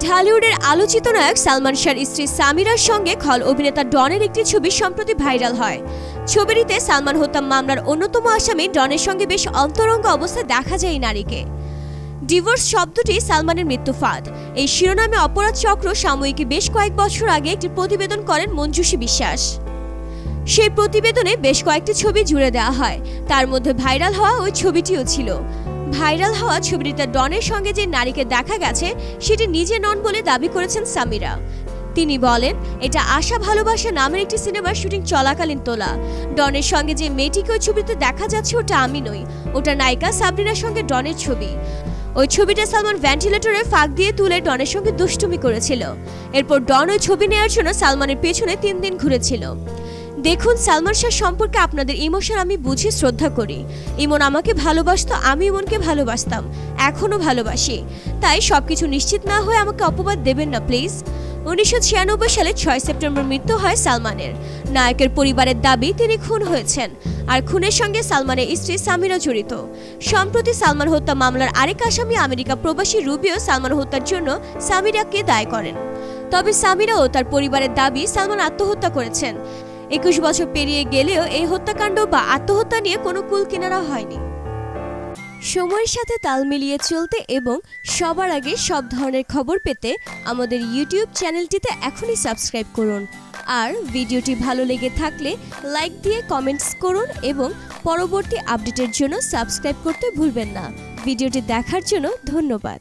ঢালিউডের আলোচিত নায়ক সালমান শাহর স্ত্রী সামিরার সঙ্গে খল অভিনেতা ডনের একটি ছবি সম্প্রতি ভাইরাল হয়। ছবিটিতে সালমান হত্যা মামলার অন্যতম আসামি ডনের সঙ্গে বেশ অন্তরঙ্গ অবস্থায় দেখা যায় এই নারীকে। ডিভোর্স শব্দটি সালমানের মৃত্যু ফাঁদ, এই শিরোনামে অপরাধ চক্র সাময়িকী বেশ কয়েক বছর আগে একটি প্রতিবেদন করেন মঞ্জুষী বিশ্বাস। সেই প্রতিবেদনে বেশ কয়েকটি ছবি জুড়ে দেওয়া হয়, তার মধ্যে ভাইরাল হওয়া ওই ছবিটিও ছিল। ভাইরাল হওয়া ছবিটিতে ডনের সঙ্গে যে নারীকে দেখা গেছে সেটি নিজে নন বলে দাবি করেছেন সামিরা। তিনি বলেন, এটা আশা ভালোবাসা নামের একটি সিনেমার শুটিং চলাকালীন তোলা। ডনের সঙ্গে যে মেয়েটিকে ওই ছবিতে দেখা যাচ্ছে ওটা আমি নই, ওটা নায়িকা সাবরিনার সঙ্গে ডনের ছবি। ওই ছবিটা সালমান ভেন্টিলেটরে ফাঁক দিয়ে তুলে ডনের সঙ্গে দুষ্টুমি করেছিল। এরপর ডন ওই ছবি নেওয়ার জন্য সালমানের পেছনে 3 দিন ঘুরেছিল। দেখুন, সালমান শাহ সম্পর্কে আপনাদের ইমোশন আমি বুঝি, শ্রদ্ধা করি। ইমন আমাকে ভালোবাসতো, আমি ইমনকে ভালোবাসতাম, এখনো ভালোবাসি। তাই সবকিছু নিশ্চিত না হয়ে আমাকে অপবাদ দেবেন না প্লিজ। 1996 সালে 6 সেপ্টেম্বর মৃত্যু হয় সালমানের। নায়কের পরিবারের দাবি তিনি খুন হয়েছেন, আর খুনের সঙ্গে সালমানের স্ত্রী সামিরা জড়িত। সম্প্রতি সালমান হত্যা মামলার আরেক আসামি আমেরিকা প্রবাসী রুবিও সালমান হত্যার জন্য সামিরাকে দায়ী করেন। তবে সামিরা ও তার পরিবারের দাবি সালমান আত্মহত্যা করেছেন। 21 বছর পেরিয়ে গেলেও এই হত্যাকাণ্ড বা আত্মহত্যা নিয়ে কোনো কুল কিনারা হয়নি। সময়ের সাথে তাল মিলিয়ে চলতে এবং সবার আগে সব ধরনের খবর পেতে আমাদের ইউটিউব চ্যানেলটিতে এখনই সাবস্ক্রাইব করুন। আর ভিডিওটি ভালো লেগে থাকলে লাইক দিয়ে কমেন্টস করুন এবং পরবর্তী আপডেটের জন্য সাবস্ক্রাইব করতে ভুলবেন না। ভিডিওটি দেখার জন্য ধন্যবাদ।